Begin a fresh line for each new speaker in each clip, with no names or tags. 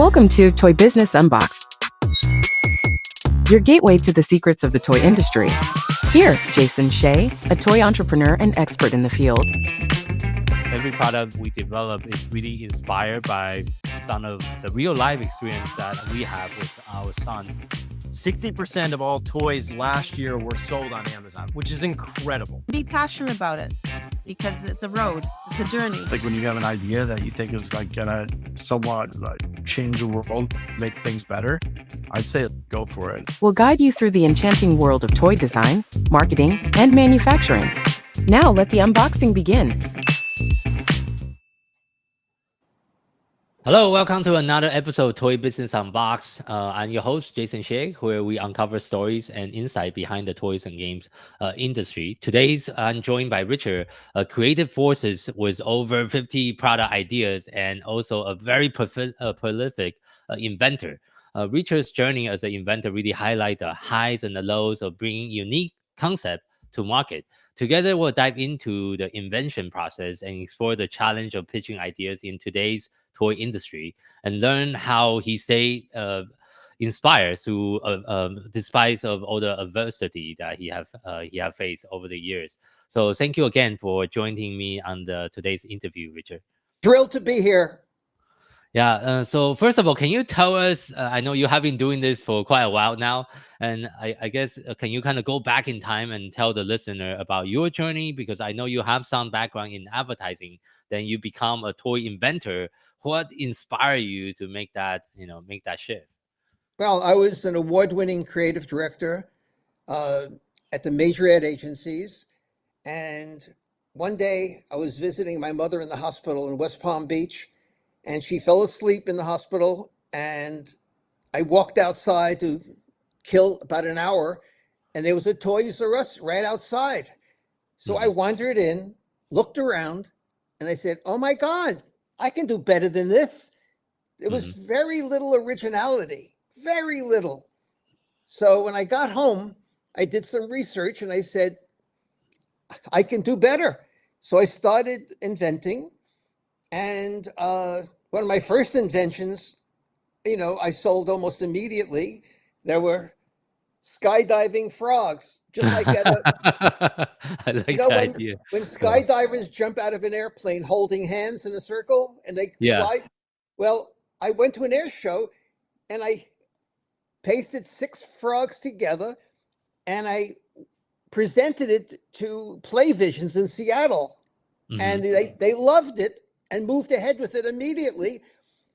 Welcome to Toy Business Unboxed, your gateway to the secrets of the toy industry. Here, Jason Shea, a toy entrepreneur and expert in the field.
Every product we develop is really inspired by some of the real life experience that we have with our son.
60% of all toys last year were sold on Amazon, which is incredible.
Be passionate about it because it's a road, it's a journey.
Like when you have an idea that you think is like gonna somewhat like change the world, make things better, I'd say go for it.
We'll guide you through the enchanting world of toy design, marketing, and manufacturing. Now let the unboxing begin.
Hello, welcome to another episode of Toy Business Unboxed. I'm your host, Jason Shea, where we uncover stories and insight behind the toys and games industry. Today's I'm joined by Richard, creative forces with over 50 product ideas and also a very prolific inventor. Richard's journey as an inventor really highlight the highs and the lows of bringing unique concept to market. Together, we'll dive into the invention process and explore the challenge of pitching ideas in today's toy industry and learn how he stayed inspired through despite of all the adversity that he have faced over the years. So thank you again for joining me on today's interview, Richard.
Thrilled to be here.
Yeah. So first of all, can you tell us, I know you have been doing this for quite a while now, and I guess, can you kind of go back in time and tell the listener about your journey? Because I know you have some background in advertising, then you become a toy inventor. What inspired you to make that shift?
Well, I was an award-winning creative director at the major ad agencies. And one day I was visiting my mother in the hospital in West Palm Beach, and she fell asleep in the hospital. And I walked outside to kill about an hour, and there was a Toys R Us right outside. So I wandered in, looked around, and I said, oh my God, I can do better than this. There was very little originality, very little. So when I got home, I did some research and I said, I can do better. So I started inventing. And one of my first inventions, I sold almost immediately. There were skydiving frogs, just like at a,
I like that idea.
When skydivers jump out of an airplane holding hands in a circle and they fly. Well, I went to an air show and I pasted 6 frogs together and I presented it to Playvisions in Seattle. And they loved it and moved ahead with it immediately.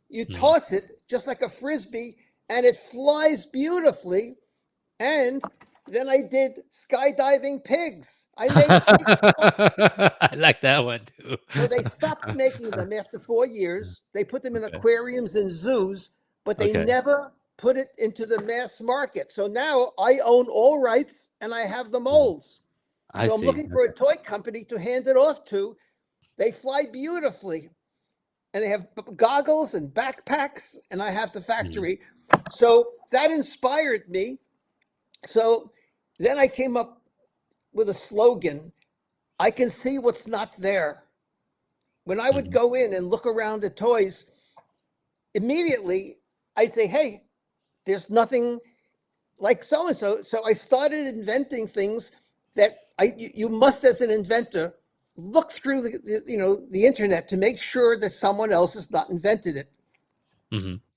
You toss it just like a Frisbee and it flies beautifully. And then I did skydiving pigs. I made
I like that one too.
So they stopped making them after 4 years. They put them in aquariums and zoos, but they never put it into the mass market. So now I own all rights and I have the molds. I'm looking for a toy company to hand it off to. They fly beautifully and they have goggles and backpacks, and I have the factory. So that inspired me. So then I came up with a slogan, I can see what's not there. When I would go in and look around at toys, immediately I'd say, hey, there's nothing like so-and-so. So I started inventing things that you must, as an inventor, look through the internet to make sure that someone else has not invented it.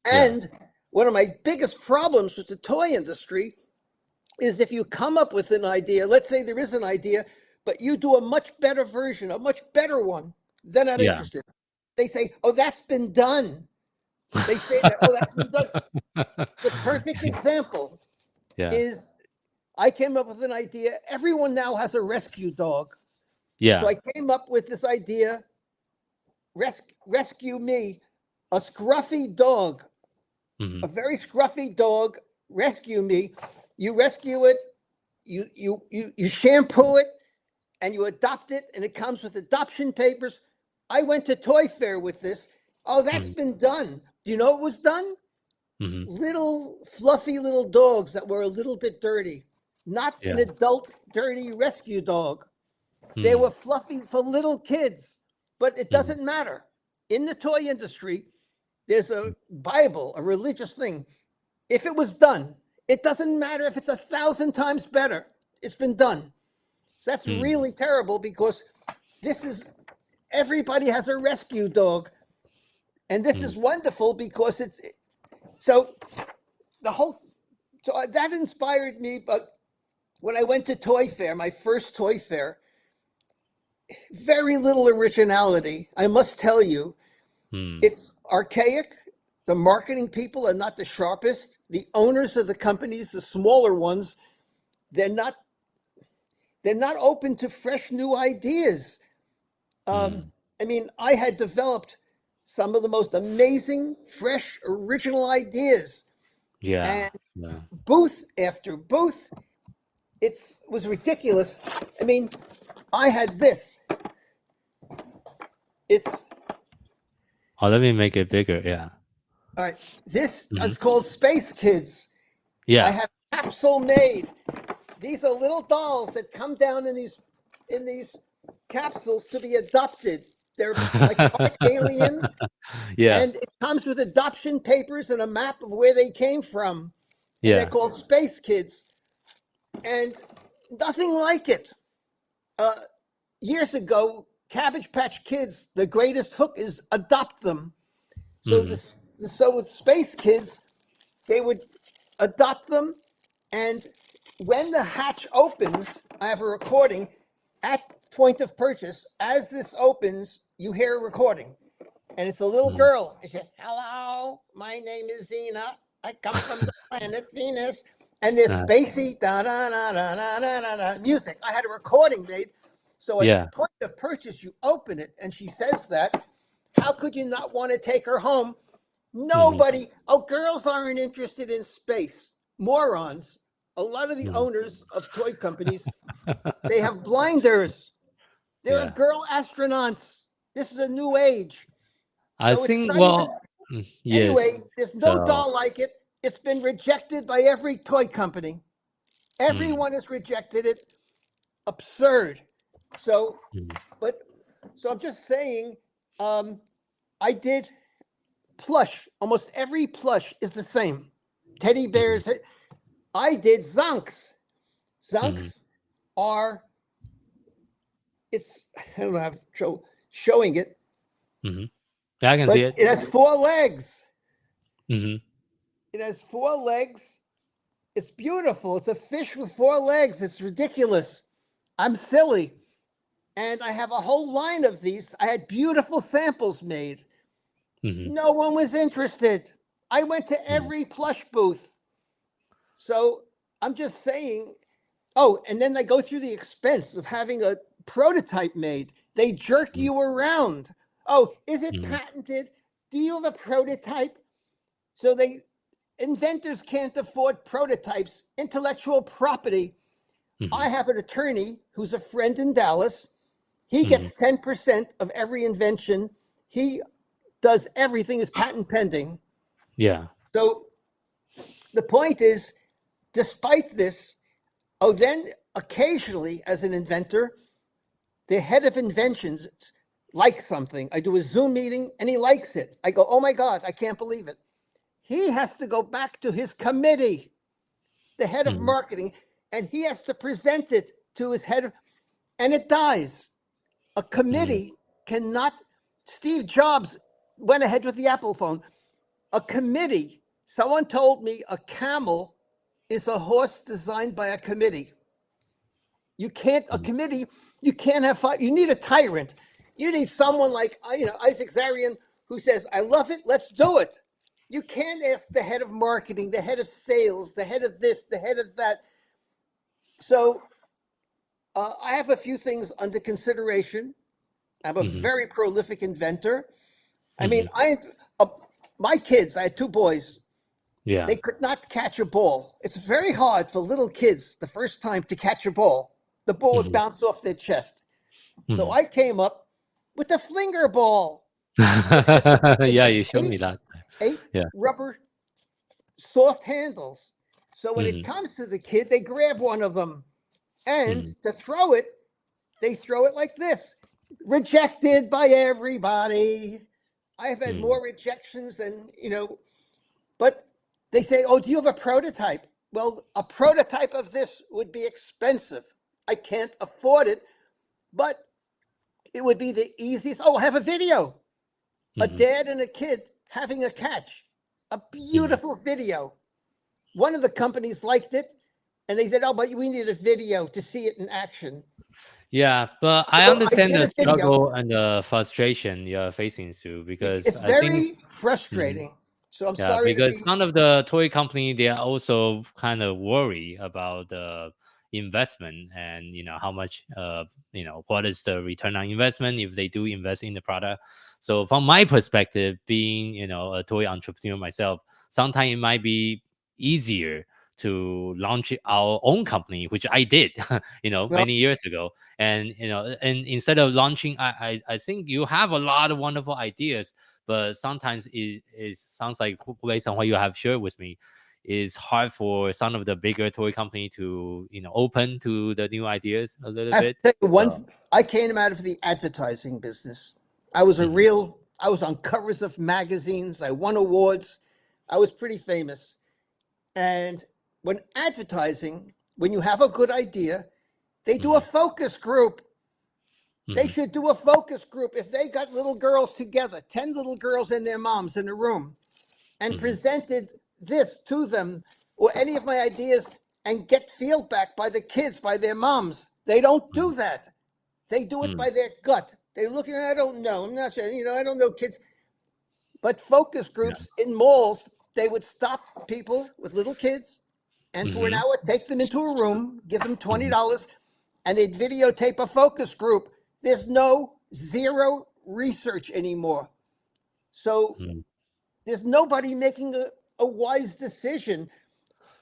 And one of my biggest problems with the toy industry is if you come up with an idea, let's say there is an idea, but you do a much better version, a much better one, they're not interested. They say, oh, that's been done. They say that, oh, that's been done. The perfect example is I came up with an idea. Everyone now has a rescue dog. So I came up with this idea, rescue me, a scruffy dog, a very scruffy dog, rescue me. You rescue it, you shampoo it, and you adopt it, and it comes with adoption papers. I went to Toy Fair with this. Oh, that's been done. Do you know what was done? Little fluffy little dogs that were a little bit dirty, not an adult dirty rescue dog. They were fluffy for little kids, but it doesn't matter. In the toy industry, There's a Bible, a religious thing. If it was done, it doesn't matter if it's 1,000 times better. It's been done. So that's really terrible because everybody has a rescue dog. And this is wonderful because so that inspired me. But when I went to Toy Fair, my first Toy Fair, very little originality, I must tell you. It's archaic. The marketing people are not the sharpest. The owners of the companies, the smaller ones, they're not open to fresh new ideas. I mean, I had developed some of the most amazing, fresh, original ideas.
Yeah.
And booth after booth, it was ridiculous. I mean, I had this.
Oh, let me make it bigger. Yeah.
All right. This is called Space Kids.
Yeah.
I have a capsule made. These are little dolls that come down in these capsules to be adopted. They're like part alien.
Yeah.
And it comes with adoption papers and a map of where they came from. And
Yeah.
they're called Space Kids. And nothing like it. Years ago, Cabbage Patch Kids, the greatest hook is adopt them. So so with Space Kids, they would adopt them, and when the hatch opens, I have a recording at point of purchase. As this opens, you hear a recording, and it's a little girl. It says, "Hello, my name is Xena. I come from the planet Venus." And there's spacey da da da da da da da music. I had a recording made. So at point of purchase, you open it, and she says that. How could you not want to take her home? Nobody. Girls aren't interested in space. Morons. A lot of the owners of toy companies, they have blinders. There are girl astronauts. This is a new age.
I
So
think,
it's not
yes.
Anyway, there's no doll like it. It's been rejected by every toy company. Everyone has rejected it. Absurd. So, so I'm just saying, I did plush. Almost every plush is the same. Teddy bears. I did Zonks. Zonks are, I don't know how to showing it.
Yeah, I can
But
see it.
it has 4 legs. It has 4 legs. It's beautiful. It's a fish with 4 legs. It's ridiculous. I'm silly. And I have a whole line of these. I had beautiful samples made. No one was interested. I went to every plush booth. So I'm just saying, and then they go through the expense of having a prototype made. They jerk you around. Is it patented? Do you have a prototype? So inventors can't afford prototypes, intellectual property. I have an attorney who's a friend in Dallas. He gets 10% of every invention. He does everything is patent pending.
Yeah.
So the point is, despite this, then occasionally as an inventor, the head of inventions likes something. I do a Zoom meeting and he likes it. I go, oh my God, I can't believe it. He has to go back to his committee, the head of marketing, and he has to present it to his head, and it dies. A committee cannot. Steve Jobs went ahead with the Apple phone. A committee, someone told me a camel is a horse designed by a committee. You can't, a committee, you can't have five. You need a tyrant. You need someone like, Isaac Zarian, who says, I love it, let's do it. You can't ask the head of marketing, the head of sales, the head of this, the head of that. So I have a few things under consideration. I'm a very prolific inventor. I mean, my kids, I had 2 boys.
Yeah.
They could not catch a ball. It's very hard for little kids the first time to catch a ball. The ball would bounce off their chest. So I came up with the flinger ball.
Yeah, you showed me that.
8 rubber soft handles. So when it comes to the kid, they grab one of them. And to throw it, they throw it like this. Rejected by everybody. I have had more rejections than, but they say, oh, do you have a prototype? Well, a prototype of this would be expensive. I can't afford it, but it would be the easiest. Oh, I have a video. A dad and a kid having a catch. A beautiful video. One of the companies liked it, and they said, oh, but we need a video to see it in action.
Yeah, but I
So
understand
did
the
a video.
struggle and the frustration you're facing too, because
It's
I think
very frustrating. So I'm
yeah,
sorry to
because
be.
some of the toy company, they are also kind of worry about the investment and how much what is the return on investment if they do invest in the product. So from my perspective, being a toy entrepreneur myself, sometimes it might be easier to launch our own company, which I did
Well,
many years ago. And and instead of launching, I think you have a lot of wonderful ideas, but sometimes it sounds like, based on what you have shared with me, is hard for some of the bigger toy company to open to the new ideas a little
I have to
bit.
tell you I came out of the advertising business. I was I was on covers of magazines. I won awards. I was pretty famous. And when you have a good idea, they do a focus group. They should do a focus group. If they got little girls together, 10 little girls and their moms in a room, and presented this to them or any of my ideas and get feedback by the kids, by their moms. They don't do that. They do it by their gut. They look at, I don't know. I'm not sure. I don't know kids. But focus groups in malls, they would stop people with little kids and for an hour, take them into a room, give them $20, and they'd videotape a focus group. There's zero research anymore. So there's nobody making a wise decision.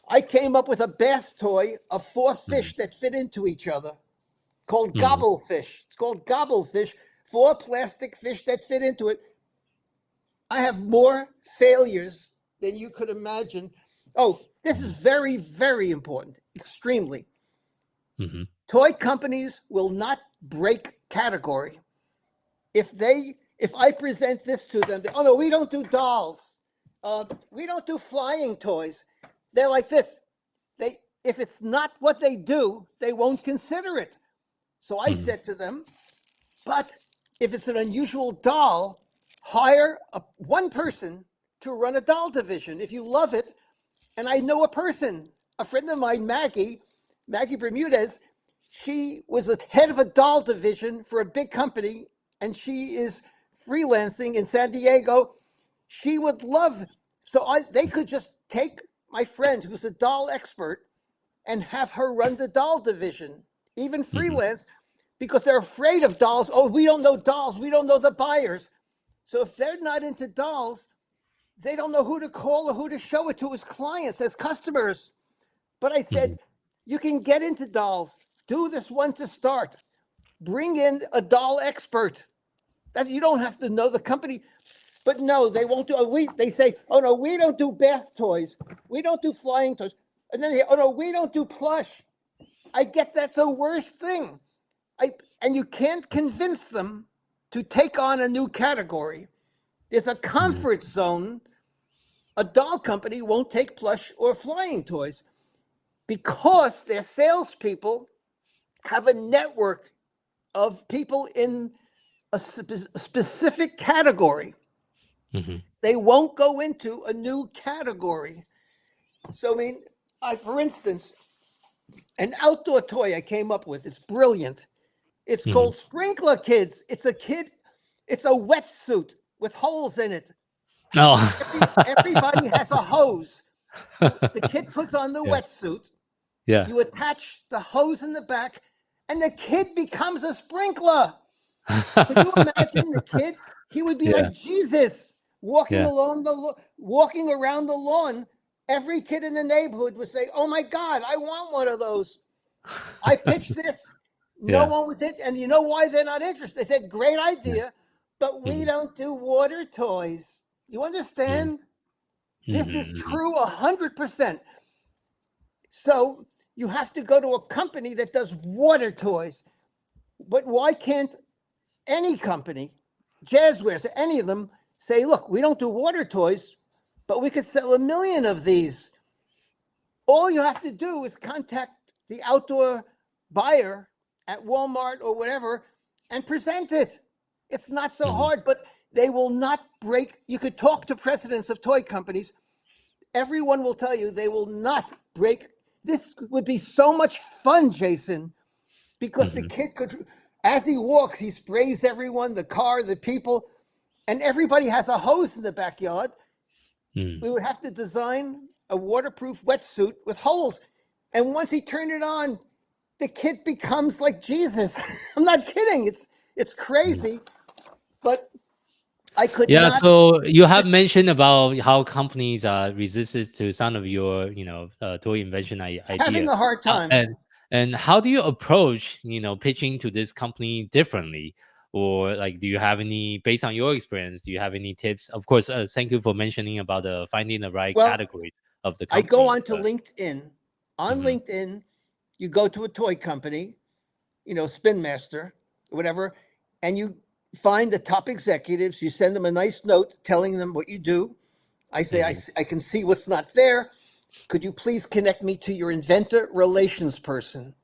I came up with a bath toy of 4 fish that fit into each other called Gobblefish. It's called Gobblefish, 4 plastic fish that fit into it. I have more failures than you could imagine. Oh, this is very, very important, extremely. Toy companies will not break category. If I present this to them, oh no, we don't do dolls. We don't do flying toys. They're like this. If it's not what they do, they won't consider it. So I said to them, but if it's an unusual doll, hire one person to run a doll division. If you love it, and I know a friend of mine, Maggie Bermudez, she was the head of a doll division for a big company, and she is freelancing in San Diego. She would love, they could just take my friend who's a doll expert and have her run the doll division, even freelance, because they're afraid of dolls. Oh, we don't know dolls. We don't know the buyers. So if they're not into dolls, they don't know who to call or who to show it to as clients, as customers. But I said, you can get into dolls. Do this one to start. Bring in a doll expert. That you don't have to know the company. But no, they won't do. They say, oh no, we don't do bath toys. We don't do flying toys. And then they say, oh no, we don't do plush. I get that's the worst thing. And you can't convince them to take on a new category. There's a comfort zone. A doll company won't take plush or flying toys because their salespeople have a network of people in a specific category. They won't go into a new category. So, for instance, an outdoor toy I came up with, it's brilliant. It's called Sprinkler Kids. It's a wetsuit with holes in it. Everybody has a hose. The kid puts on the wetsuit.
Yeah.
You attach the hose in the back, and the kid becomes a sprinkler. Could you imagine the kid? He would be like Jesus, walking around the lawn. Every kid in the neighborhood would say, "Oh my God, I want one of those." I pitched this. No one was it, and you know why they're not interested? They said, "Great idea, but we don't do water toys." You understand? This is true 100%. So you have to go to a company that does water toys. But why can't any company, Jazzwares, any of them, say, look, we don't do water toys, but we could sell 1 million of these. All you have to do is contact the outdoor buyer at Walmart or whatever and present it. It's not so hard, but they will not break. You could talk to presidents of toy companies. Everyone will tell you they will not break. This would be so much fun, Jason, because the kid could, as he walks, he sprays everyone, the car, the people, and everybody has a hose in the backyard. We would have to design a waterproof wetsuit with holes. And once he turned it on, the kid becomes like Jesus. I'm not kidding. It's crazy, but I could not.
So you have mentioned about how companies are resistant to some of your, toy invention idea.
Having a hard time.
And how do you approach, pitching to this company differently? Or like, do you have any, based on your experience, do you have any tips? Of course, thank you for mentioning about finding the right category of the company.
I go onto LinkedIn. On LinkedIn, you go to a toy company, Spin Master, whatever, and you find the top executives. You send them a nice note telling them what you do. I say, I can see what's not there. Could you please connect me to your inventor relations person?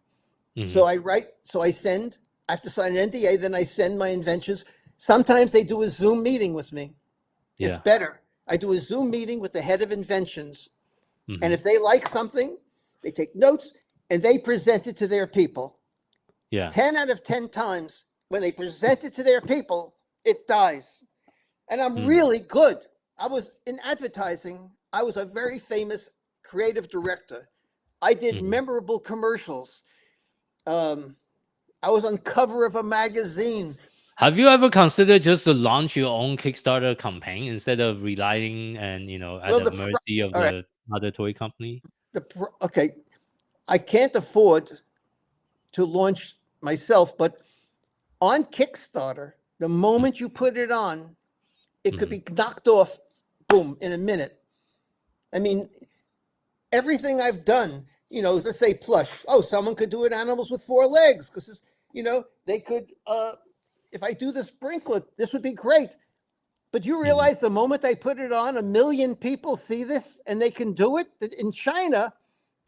So I write, I have to sign an NDA, then I send my inventions. Sometimes they do a Zoom meeting with me. It's better. I do a Zoom meeting with the head of inventions. And if they like something, they take notes and they present it to their people. 10 out of 10 times when they present it to their people, it dies. And I'm really good. I was in advertising. I was a very famous creative director. I did memorable commercials. I was on cover of a magazine.
Have you ever considered just to launch your own Kickstarter campaign instead of relying and, at the mercy of the other toy company?
Okay, I can't afford to launch myself, but on Kickstarter, the moment you put it on, it could be knocked off, boom, in a minute. I mean, everything I've done, let's say plush. Oh, someone could do it animals with 4 legs because, they could, if I do the sprinkler, this would be great. But you realize the moment I put it on, 1 million people see this and they can do it. In China,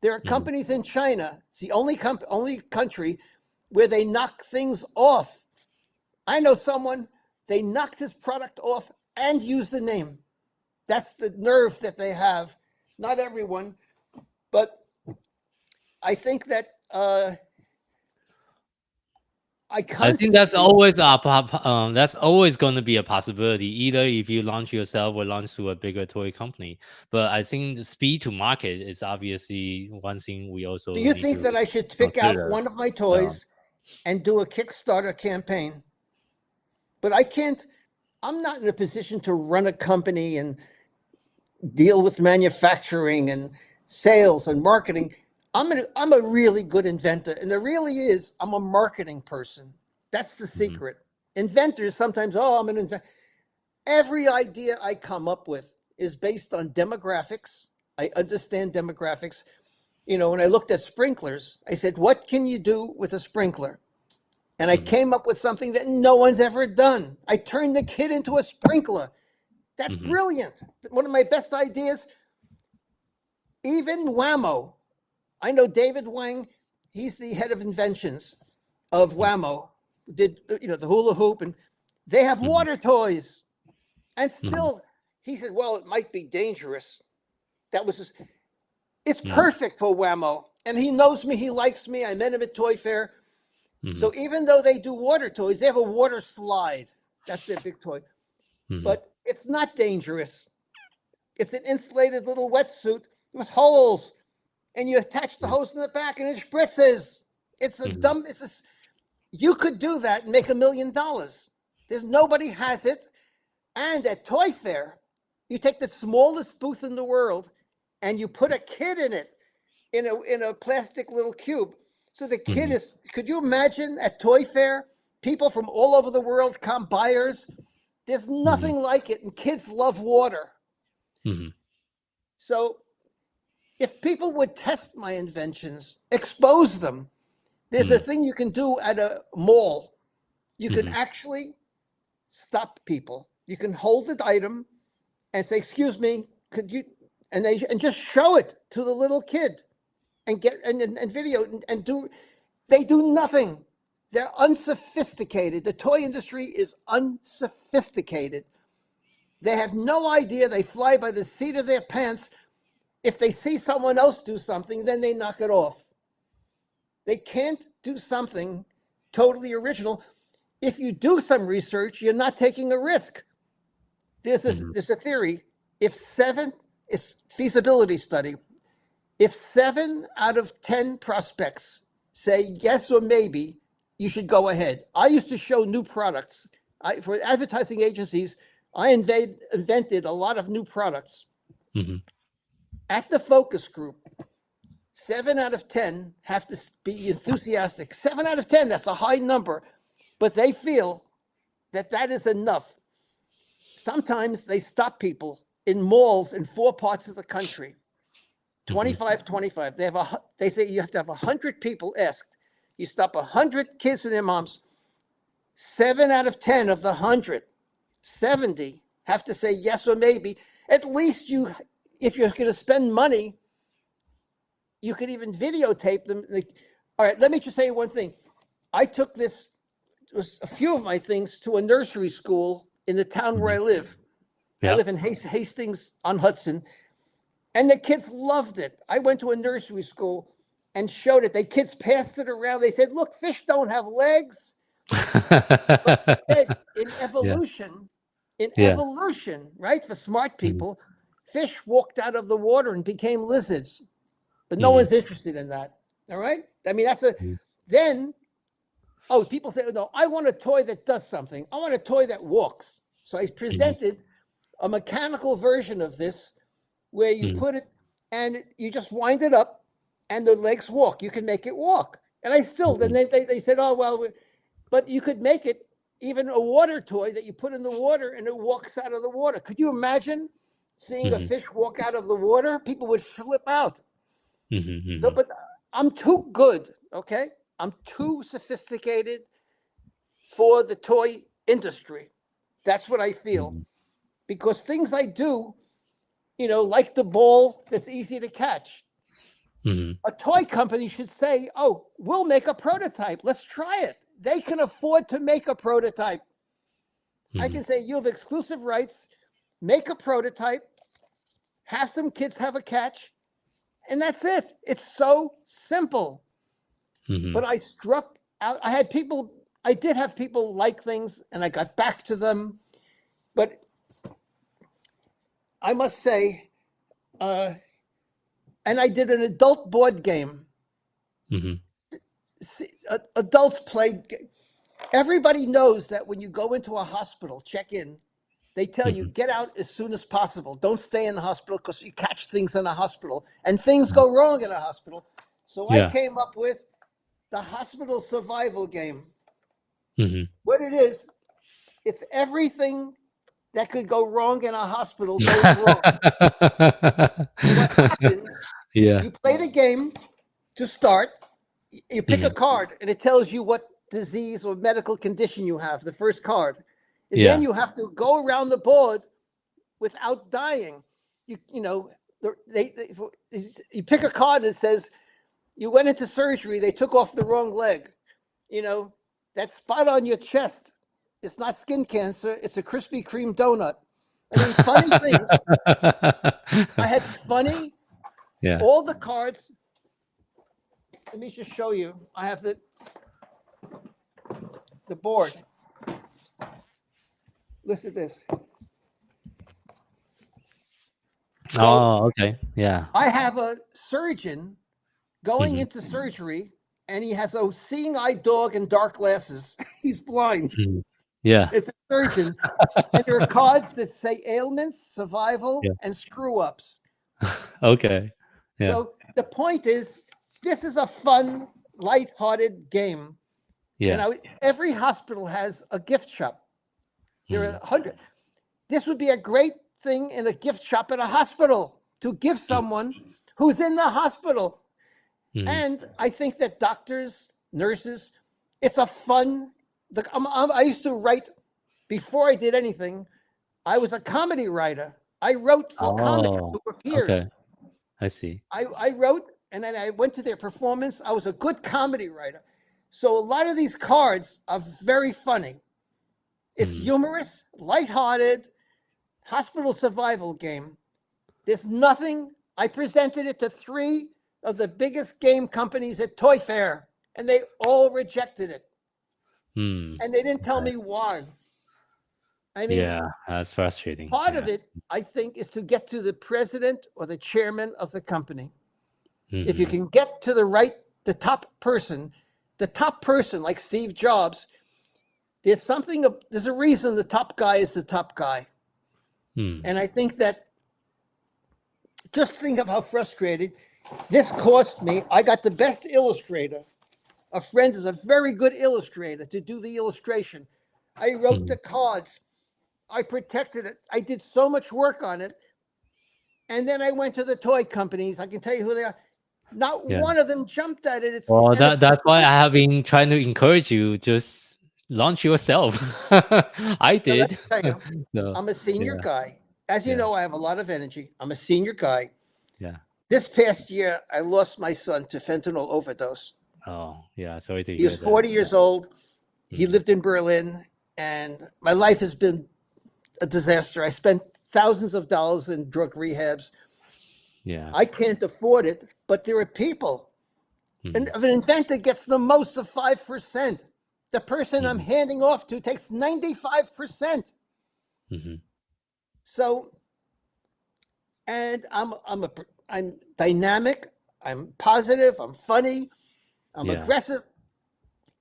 there are companies in China. It's the only country where they knock things off. I know someone, they knocked his product off and used the name. That's the nerve that they have. Not everyone, but I think that
I think that's always that's always going to be a possibility, either if you launch yourself or launch to a bigger toy company. But I think the speed to market is obviously one thing we also.
Do you think that I should pick out one of my toys and do a Kickstarter campaign? But I can't. I'm not in a position to run a company and deal with manufacturing and sales and marketing. I'm a really good inventor, and there really is. I'm a marketing person. That's the secret. Inventors sometimes, I'm an inventor. Every idea I come up with is based on demographics. I understand demographics. When I looked at sprinklers, I said, what can you do with a sprinkler? And I came up with something that no one's ever done. I turned the kid into a sprinkler. That's brilliant. One of my best ideas. Even Whammo. I know David Wang, he's the head of inventions of Whammo, did, the hula hoop, and they have water toys. And still, he said, well, it might be dangerous. That was just, it's perfect for Whammo. And he knows me, he likes me. I met him at Toy Fair. So even though they do water toys, they have a water slide. That's their big toy. But it's not dangerous. It's an insulated little wetsuit with holes. And you attach the hose in the back and it spritzes. It's a dumb, you could do that and make $1 million. There's nobody has it. And at Toy Fair, you take the smallest booth in the world and you put a kid in it, in a plastic little cube. So the kid is, could you imagine at Toy Fair, people from all over the world come, buyers? There's nothing like it. And kids love water. So if people would test my inventions, expose them, there's a thing you can do at a mall. You can actually stop people. You can hold the item and say, "Excuse me, could you?" And just show it to the little kid, and get and video and do. They do nothing. They're unsophisticated. The toy industry is unsophisticated. They have no idea. They fly by the seat of their pants. If they see someone else do something, then they knock it off. They can't do something totally original. If you do some research, you're not taking a risk. There's a theory. It's feasibility study. If 7 out of 10 prospects say yes or maybe, you should go ahead. I used to show new products. For advertising agencies, I invented a lot of new products. At the focus group, 7 out of 10 have to be enthusiastic. 7 out of 10, that's a high number, but they feel that is enough. Sometimes they stop people in malls in 4 parts of the country. 25. They say you have to have 100 people asked. You stop 100 kids and their moms. 7 out of 10 of the 100, 70 have to say yes or maybe. At least if you're going to spend money, you could even videotape them. All right, let me just say one thing. I took a few of my things to a nursery school in the town where I live. I live in Hastings on Hudson, and the kids loved it. I went to a nursery school and showed it. The kids passed it around. They said, "Look, fish don't have legs." But in evolution, right, for smart people, fish walked out of the water and became lizards. But no one's interested in that. All right? I mean, then, people say, "No, I want a toy that does something. I want a toy that walks." So I presented a mechanical version of this where you put it and you just wind it up and the legs walk. You can make it walk. And then they said, "Oh, well, but you could make it even a water toy that you put in the water and it walks out of the water." Could you imagine seeing a fish walk out of the water? People would flip out. So, but I'm too good, okay? I'm too sophisticated for the toy industry. That's what I feel. Because things I do, like the ball that's easy to catch. A toy company should say, "Oh, we'll make a prototype. Let's try it." They can afford to make a prototype. I can say, "You have exclusive rights. Make a prototype. Have some kids have a catch. And that's it. It's so simple." But I struck out. I did have people like things, and I got back to them. But I must say, and I did an adult board game. Adults play. Everybody knows that when you go into a hospital, check in, they tell you, get out as soon as possible. Don't stay in the hospital because you catch things in a hospital and things go wrong in a hospital. So I came up with the hospital survival game. What it is, it's everything that could go wrong in a hospital goes wrong. What happens, you play the game to start, you pick a card and it tells you what disease or medical condition you have, the first card. And then you have to go around the board without dying. You pick a card and it says, "You went into surgery, they took off the wrong leg. That spot on your chest, it's not skin cancer, it's a Krispy Kreme donut." I mean, funny things. I had funny, all the cards. Let me just show you. I have the board. Listen to this.
So, okay. Yeah.
I have a surgeon going into surgery, and he has a seeing eye dog and dark glasses. He's blind.
Yeah.
It's a surgeon. And there are cards that say ailments, survival, and screw-ups.
Okay. Yeah.
So the point is, this is a fun, lighthearted game.
Yeah.
Every hospital has a gift shop. There are 100. This would be a great thing in a gift shop at a hospital to give someone who's in the hospital. And I think that doctors, nurses, it's a fun. I used to write, before I did anything, I was a comedy writer. I wrote for comics
Oh,
who appeared.
okay. I see.
I wrote, and then I went to their performance. I was a good comedy writer. So a lot of these cards are very funny. It's humorous, lighthearted, hospital survival game. There's nothing. I presented it to 3 of the biggest game companies at Toy Fair, and they all rejected it.
Hmm.
And they didn't tell me why. I mean,
Yeah, that's frustrating.
part
Yeah.
of it, I think, is to get to the president or the chairman of the company. If you can get to the top person like Steve Jobs, there's a reason the top guy is the top guy. And I think that, just think of how frustrated this cost me. I got the best illustrator. A friend is a very good illustrator to do the illustration. I wrote the cards. I protected it. I did so much work on it. And then I went to the toy companies. I can tell you who they are. Not one of them jumped at it.
Well, that's why I have been trying to encourage you, just launch yourself. I
Now, let
did.
me tell you,
So,
I'm a senior
yeah.
guy. As you
Yeah.
know, I have a lot of energy. I'm a senior guy.
Yeah.
This past year, I lost my son to fentanyl overdose.
Oh, yeah. Sorry to
He
hear
was
that.
40 years old. He lived in Berlin, and my life has been a disaster. I spent thousands of dollars in drug rehabs.
Yeah.
I can't afford it, but there are people. And if an inventor gets the most of 5%, the person I'm handing off to takes 95%. So, and I'm dynamic, I'm positive, I'm funny, I'm aggressive.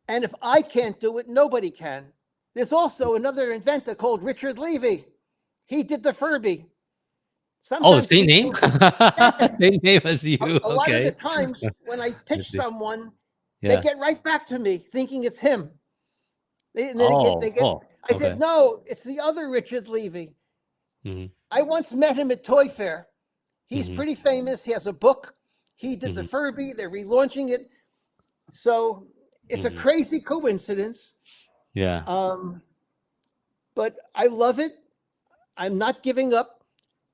And if I can't do it, nobody can. There's also another inventor called Richard Levy. He did the Furby.
Oh,
Sometimes
same name?
Yes.
Same name as you.
A lot of the
Okay.
times when I pitch
see.
someone, they
Yeah.
get right back to me thinking it's him. They
Oh,
get, I
okay.
said, no, it's the other Richard Levy.
Mhm.
I once met him at Toy Fair. He's pretty famous. He has a book. He did the Furby. They're relaunching it. So it's a crazy coincidence.
Yeah.
But I love it. I'm not giving up.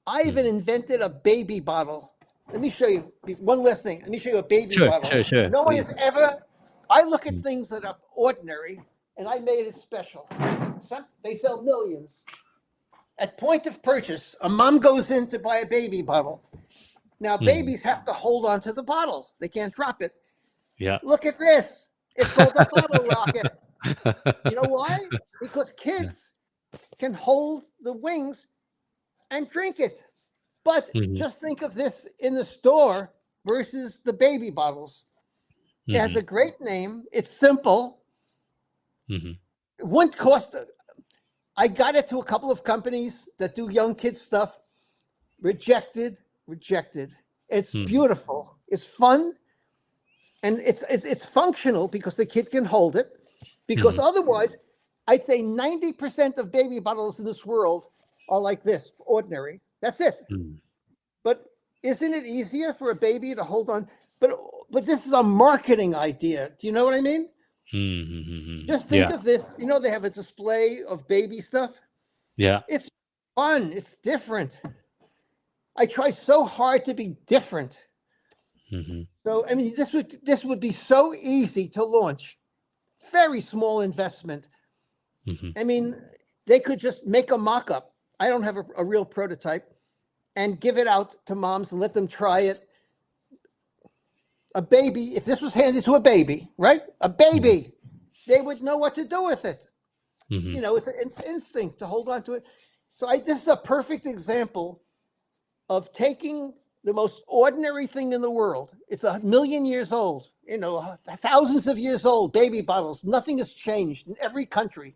I even invented a baby bottle. Let me show you one last thing. Let me show you a baby bottle.
Sure.
No one
Please.
has ever. I look at things that are ordinary, and I made it special. They sell millions. At point of purchase, a mom goes in to buy a baby bottle. Now, babies have to hold on to the bottle. They can't drop it.
Yeah.
Look at this. It's called a bottle rocket. You know why? Because kids can hold the wings and drink it. But just think of this in the store versus the baby bottles. It has a great name. It's simple. It wouldn't cost. I got it to a couple of companies that do young kids stuff. Rejected. It's beautiful. It's fun. And it's functional because the kid can hold it. Because otherwise, I'd say 90% of baby bottles in this world are like this, ordinary. That's it. But isn't it easier for a baby to hold on? But this is a marketing idea. Do you know what I mean? Just think of this. You know, they have a display of baby stuff.
Yeah.
It's fun. It's different. I try so hard to be different. So, I mean, this would be so easy to launch. Very small investment. I mean, they could just make a mock-up. I don't have a real prototype, and give it out to moms and let them try it. A baby, if this was handed to a baby, right? A baby, they would know what to do with it. You know, it's an instinct to hold on to it. So this is a perfect example of taking the most ordinary thing in the world. It's 1,000,000 years old, you know, thousands of years old, baby bottles. Nothing has changed in every country.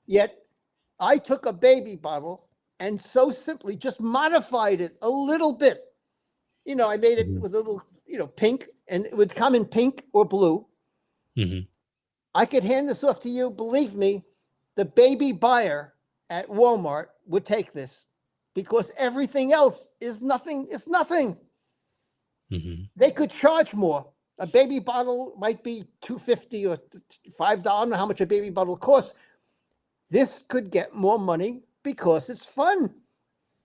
Yet I took a baby bottle and so simply just modified it a little bit. You know, I made it with a little, pink, and it would come in pink or blue. I could hand this off to you. Believe me, the baby buyer at Walmart would take this because everything else is nothing. It's nothing. They could charge more. A baby bottle might be $2.50 or $5. I don't know how much a baby bottle costs. This could get more money Because it's fun.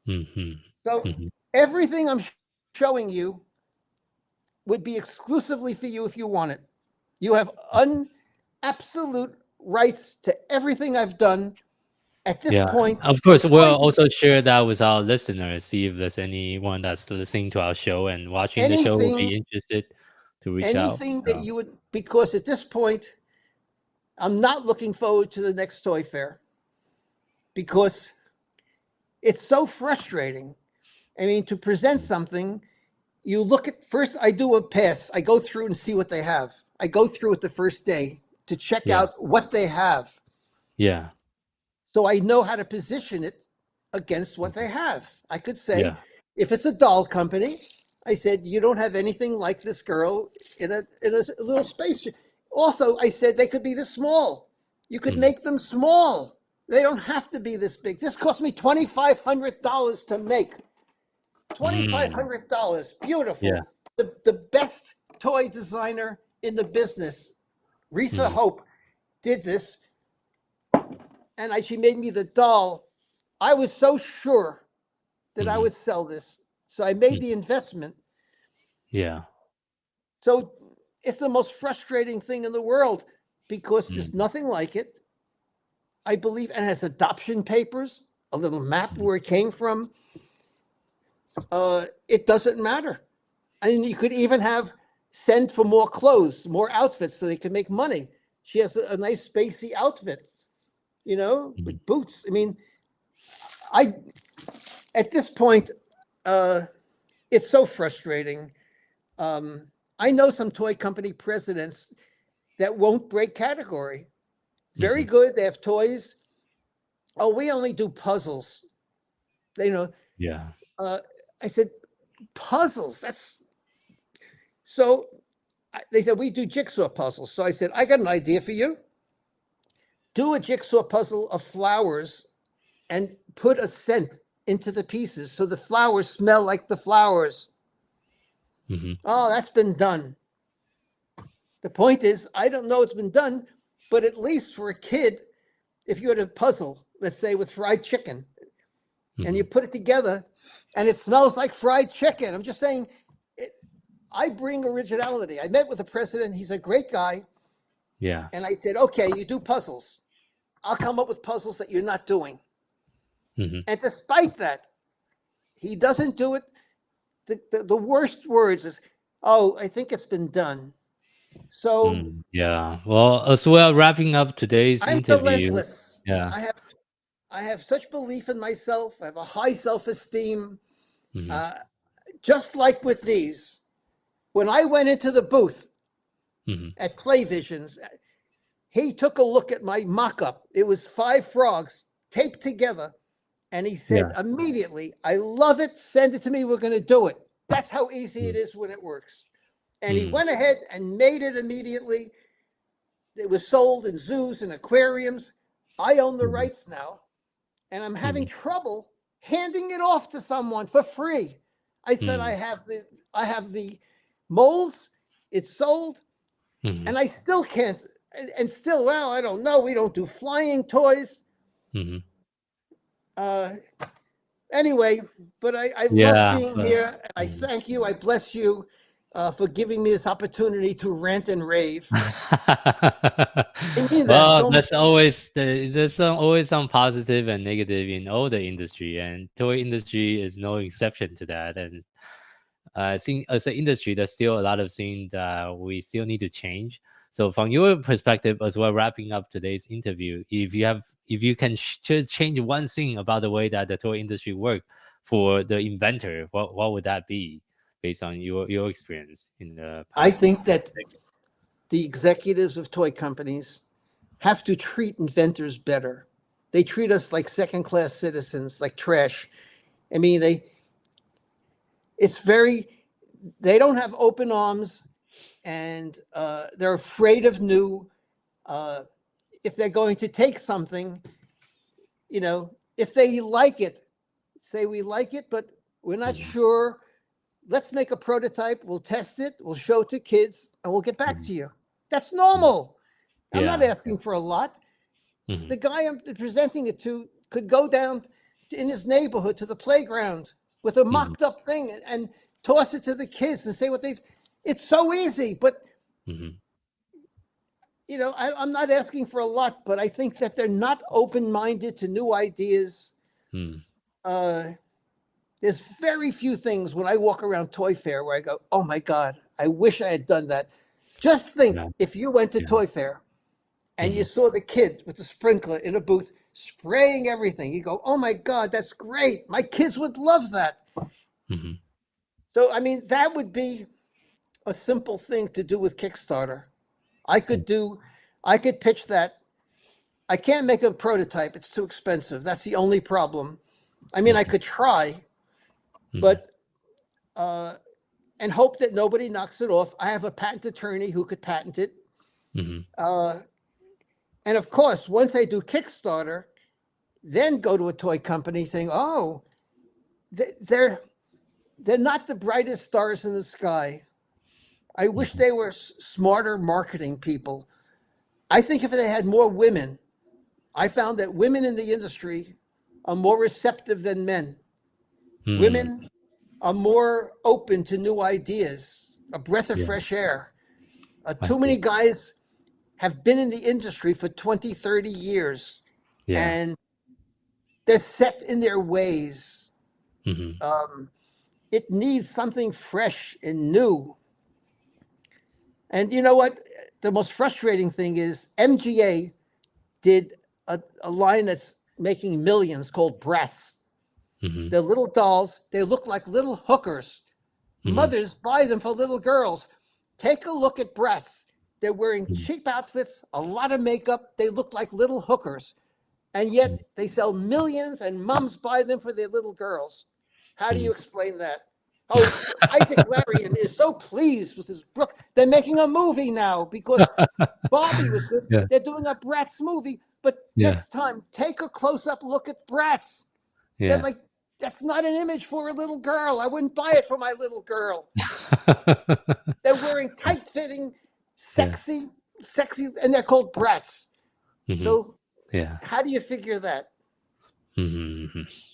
Mm-hmm.
So
Mm-hmm.
everything I'm showing you would be exclusively for you if you want it. You have absolute rights to everything I've done at this
Yeah,
point.
of course,
The
we'll
Toy
also share that with our listeners. See if there's anyone that's listening to our show and watching the show will
anything,
be interested to reach out.
anything that you would, because at this point, I'm not looking forward to the next toy fair because it's so frustrating. I mean, to present something, you look at first, I do a pass. I go through and see what they have. I go through it the first day to check
Yeah,
out what they have.
yeah,
So I know how to position it against what they have. I could say,
yeah.
if it's a doll company, I said, you don't have anything like this girl in a little space. Also, I said they could be this small. You could
Mm,
make them small. They don't have to be this big. This cost me $2,500 to make.
mm,
$2,500.
yeah,
Beautiful. The best toy designer in the business, Risa
mm,
Hope, did this. And she made me the doll. I was so sure that I
mm,
would sell this. So I made
mm,
the investment.
yeah,
So it's the most frustrating thing in the world because
mm,
there's nothing like it. I believe, and it has adoption papers, a little map where it came from. It doesn't matter. And you could even send for more clothes, more outfits so they can make money. She has a nice spacey outfit,
mm,
with boots. I mean, at this point, it's so frustrating. I know some toy company presidents that won't break category. Very
mhm.
good. They have toys. Oh, we only do puzzles.
Yeah,
I said, puzzles. So they said, we do jigsaw puzzles. So I said, I got an idea for you. Do a jigsaw puzzle of flowers and put a scent into the pieces so the flowers smell like the flowers.
mhm.
Oh, that's been done. The point is, I don't know it's been done, but at least for a kid, if you had a puzzle, let's say with fried chicken, and you
Mhm.
put it together and it smells like fried chicken. I'm just saying, I bring originality. I met with the president. He's a great guy.
Yeah,
And I said, okay, you do puzzles. I'll come up with puzzles that you're not doing.
mhm.
And despite that, he doesn't do it. The worst words is, oh, I think it's been done. So
Yeah. Well, as well, wrapping up today's
I'm
interview.
relentless.
Yeah.
I have such belief in myself. I have a high self-esteem.
Mhm.
Just like with these, when I went into the booth
Mhm.
at Playvisions, he took a look at my mock-up. It was 5 frogs taped together. And he said
Yeah.
immediately, I love it. Send it to me. We're going to do it. That's how easy it
Mm,
is when it works. And he
mm,
went ahead and made it immediately. It was sold in zoos and aquariums. I own the
mhm,
rights now. And I'm having
mhm,
trouble handing it off to someone for free. I said,
mm,
I have the molds. It's sold.
mhm,
And I still can't. And still, well, I don't know. We don't do flying toys.
mhm.
Uh, Anyway, but I love
Yeah.
being here. I
Mm.
thank you. I bless you for giving me this opportunity to rant and rave. I mean that
Well,
so much.
there's always some positive and negative in all the industry, and toy industry is no exception to that. And I think as an industry, there's still a lot of things that we still need to change. So, from your perspective as well, wrapping up today's interview, if you can change one thing about the way that the toy industry work for the inventor, what would that be, based on your experience in the
I
past?
think that the executives of toy companies have to treat inventors better. They treat us like second-class citizens, like trash. I mean, they don't have open arms, and they're afraid of new. If they're going to take something, if they like it, say we like it, but we're not
Mhm,
sure. Let's make a prototype. We'll test it. We'll show it to kids, and we'll get back
mhm,
to you. That's
mhm.
normal. I'm not
Yeah.
asking for a lot.
Mhm,
The guy I'm presenting it to could go down in his neighborhood to the playground with a mocked up thing and toss it to the kids and say what they. It's so easy, but you know, I'm not asking for a lot, but I think that they're not open-minded to new ideas. There's very few things when I walk around Toy Fair where I go, oh my God, I wish I had done that. Just think if you went to Toy Fair and you saw the kid with the sprinkler in a booth spraying everything, you go, oh my God, that's great. My kids would love that. So, I mean, that would be a simple thing to do with Kickstarter. I could pitch that. I can't make a prototype. It's too expensive. That's the only problem. I mean, I could try, but, and hope that nobody knocks it off. I have a patent attorney who could patent it. And of course, once I do Kickstarter, then go to a toy company saying, oh, they're not the brightest stars in the sky. I wish they were smarter marketing people. I think if they had more women, I found that women in the industry are more receptive than men. Women are more open to new ideas, a breath of fresh air. Too many guys have been in the industry for 20, 30 years, and they're set in their ways. It needs something fresh and new. And you know what? The most frustrating thing is MGA did a line that's making millions called Bratz. They're little dolls. They look like little hookers. Mothers buy them for little girls. Take a look at Bratz. They're wearing cheap outfits, a lot of makeup. They look like little hookers. And yet they sell millions and moms buy them for their little girls. How do you explain that? Oh, Isaac Larian is so pleased with his book. They're making a movie now because Barbie was good. They're doing a Bratz movie. But next time, take a close-up look at Bratz. They're like, that's not an image for a little girl. I wouldn't buy it for my little girl. They're wearing tight-fitting, sexy, and they're called Bratz. So how do you figure that?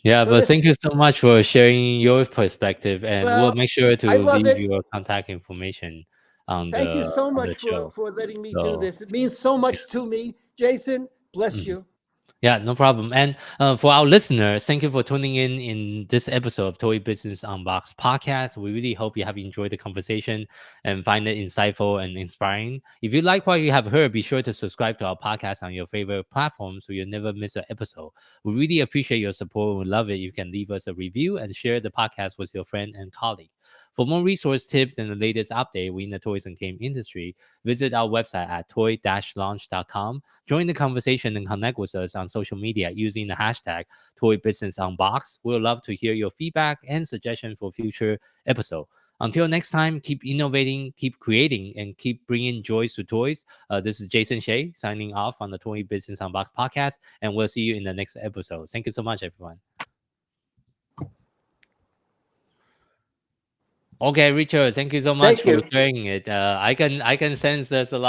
Yeah, but thank you so much for sharing your perspective, and we'll make sure to leave your contact information on
Thank you so much for letting me do this. It means so much to me. Jason, bless you.
Yeah, no problem. And for our listeners, thank you for tuning in this episode of Toy Business Unboxed podcast. We really hope you have enjoyed the conversation and find it insightful and inspiring. If you like what you have heard, be sure to subscribe to our podcast on your favorite platform so you'll never miss an episode. We really appreciate your support. We love it. You can leave us a review and share the podcast with your friend and colleague. For more resource tips and the latest update within the toys and game industry, visit our website at toy-launch.com. Join the conversation and connect with us on social media using the hashtag ToyBusinessUnboxed. We'd love to hear your feedback and suggestions for future episodes. Until next time, keep innovating, keep creating, and keep bringing joy to toys. This is Jason Shea signing off on the Toy Business Unboxed podcast, and we'll see you in the next episode. Thank you so much, everyone. Okay, Richard, thank you so much for sharing it. I can sense there's a lot